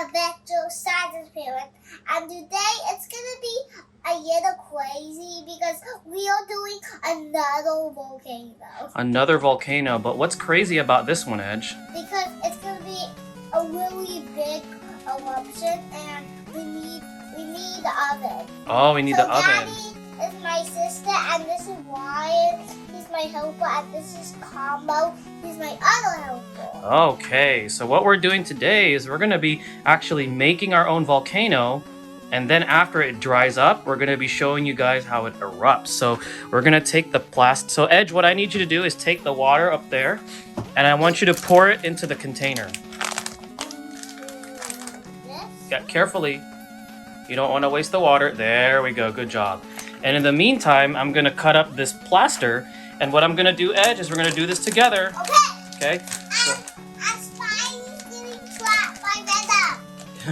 adventure science experiment, and today it's gonna be a little crazy because we are doing another volcano. Another volcano, but what's crazy about this one, Edge? Because it's gonna be a really big eruption, and we need the oven. Oh, we need the oven. Daddy is my sister, and this is Ryan. He's my helper, and this is Combo. He's my other helper. Okay, so what we're doing today is we're going to be actually making our own volcano, and then after it dries up, we're going to be showing you guys how it erupts. So we're going to take the plastic. So Edge, what I need you to do is take the water up there, and I want you to pour it into the container. Yeah, carefully. You don't want to waste the water. There we go. Good job. And in the meantime, I'm going to cut up this plaster. And what I'm going to do, Edge, is we're going to do this together. Okay. Okay? So. And Spidey's getting slapped by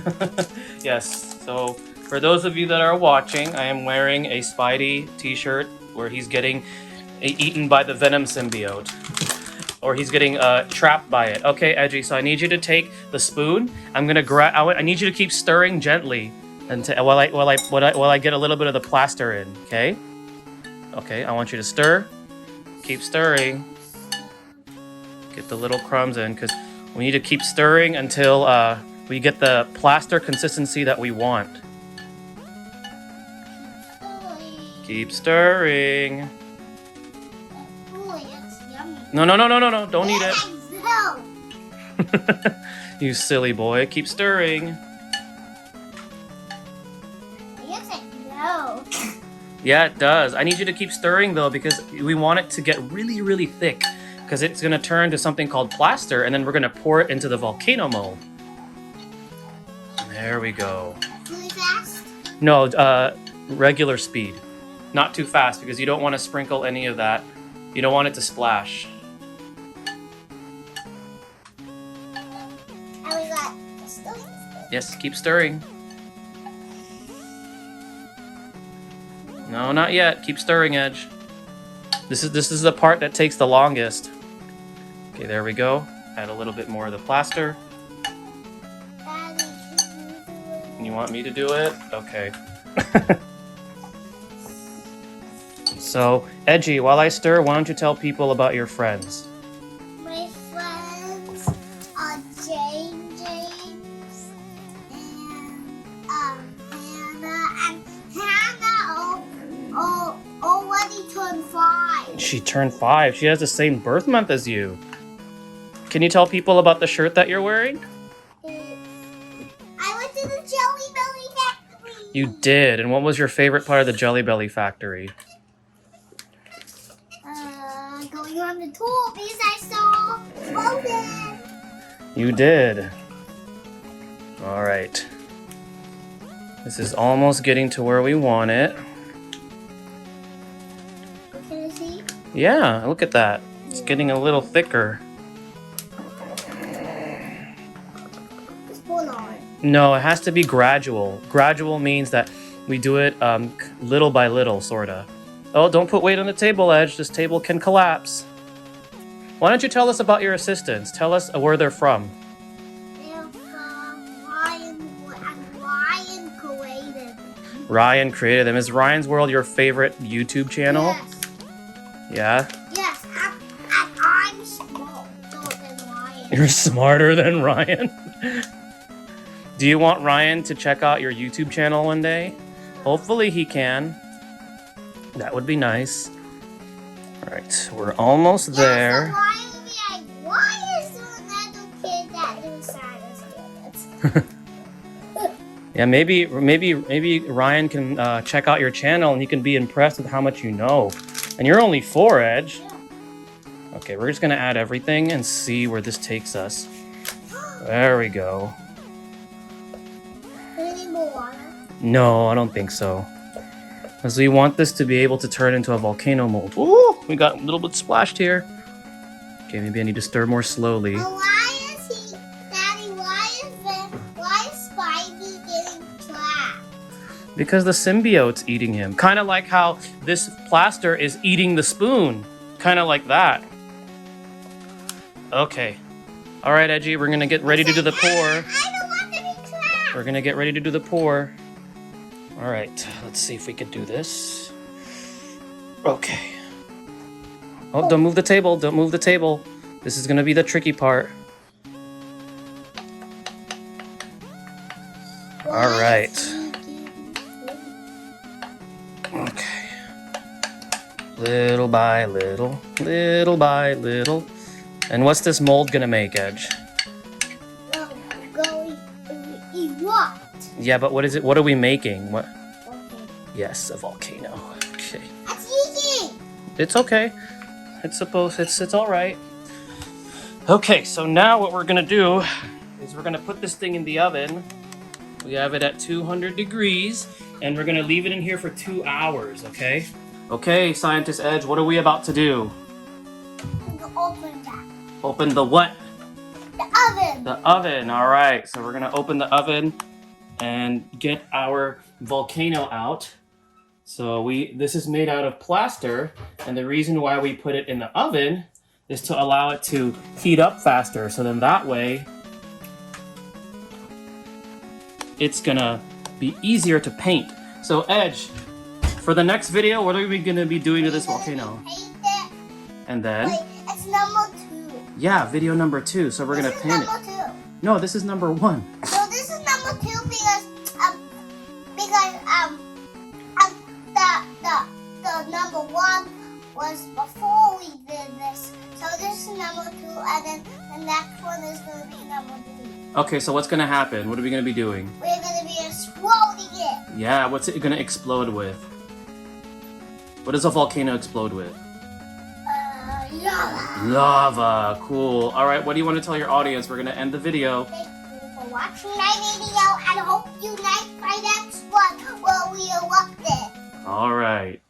Venom. Yes. So for those of you that are watching, I am wearing a Spidey t-shirt where he's getting eaten by the Venom symbiote. Or he's getting trapped by it. Okay, Edgy, so I need you to take the spoon. I'm going to I need you to keep stirring gently until while I get a little bit of the plaster in, okay? Okay, I want you to stir. Keep stirring. Get the little crumbs in, because we need to keep stirring until we get the plaster consistency that we want. Keep stirring. No, don't eat it. You silly boy. Keep stirring. No. Yeah, it does. I need you to keep stirring, though, because we want it to get really, really thick, because it's going to turn to something called plaster, and then we're going to pour it into the volcano mold. There we go. Really fast? No, regular speed. Not too fast, because you don't want to sprinkle any of that. You don't want it to splash. And we got stirring. Yes, keep stirring. No, not yet. Keep stirring, Edge. This is the part that takes the longest. Okay, there we go. Add a little bit more of the plaster. Daddy, can you do it? You want me to do it? Okay. So, Edgy, while I stir, why don't you tell people about your friends? My friends are James, and Hannah, and Hannah already turned 5. She turned 5. She has the same birth month as you. Can you tell people about the shirt that you're wearing? I went to the Jelly Belly factory. You did. And what was your favorite part of the Jelly Belly factory? Going on the tour because I saw Logan. You did. All right. This is almost getting to where we want it. Can I see? Yeah, look at that. It's getting a little thicker. Just pull on it. No, it has to be gradual. Gradual means that we do it little by little, sorta. Oh, don't put weight on the table, Edge. This table can collapse. Why don't you tell us about your assistants? Tell us where they're from. They're from Ryan, and Ryan created them. Ryan created them. Is Ryan's World your favorite YouTube channel? Yes. Yeah? Yes, and I'm smarter than Ryan. You're smarter than Ryan? Do you want Ryan to check out your YouTube channel one day? Hopefully he can. That would be nice. All right, we're almost there. Yeah, so Ryan would be like, why is there another kid that does science units? Yeah, maybe Ryan can check out your channel and he can be impressed with how much you know. And you're only 4, Edge. Yeah. Okay, we're just gonna add everything and see where this takes us. There we go. Do we need more water? No, I don't think so. Because we want this to be able to turn into a volcano mold. Ooh, we got a little bit splashed here. Okay, maybe I need to stir more slowly. Well, why is Daddy, why is Spidey getting trapped? Because the symbiote's eating him. Kind of like how this plaster is eating the spoon. Kind of like that. Okay. All right, Edgy, we're going to get ready to do the pour. I don't want to be trapped. we're gonna get ready to do the pour. All right, let's see if we could do this. Okay. Oh, don't move the table, don't move the table. This is gonna be the tricky part. All right. Okay. Little by little, little by little. And what's this mold gonna make, Edge? What? Yeah, but what is it? What are we making? What? Okay. Yes, a volcano. Okay. That's easy. It's okay. It's all right. Okay, so now what we're gonna do is we're gonna put this thing in the oven. We have it at 200 degrees, and we're gonna leave it in here for 2 hours, okay? Okay, Scientist Edge, what are we about to do? Open that. Open the what? The oven. The oven, all right. So we're gonna open the oven and get our volcano out. So this is made out of plaster, and the reason why we put it in the oven is to allow it to heat up faster. So then that way, it's gonna be easier to paint. So Edge, for the next video, what are we gonna be doing to this volcano? Paint it. And then? Wait, it's number 2. Yeah, video number 2. So we're gonna paint it. Number 2. No, this is number 1. So this is number 2 because the number 1 was before we did this. So this is number 2, and then the next one is gonna be number 3. Okay, so what's gonna happen? What are we gonna be doing? We're gonna be exploding it. Yeah, what's it gonna explode with? What does a volcano explode with? Lava. Lava, cool. All right, what do you want to tell your audience? We're gonna end the video. Thank you for watching my video, and I hope you like my next one where we erupted. All right.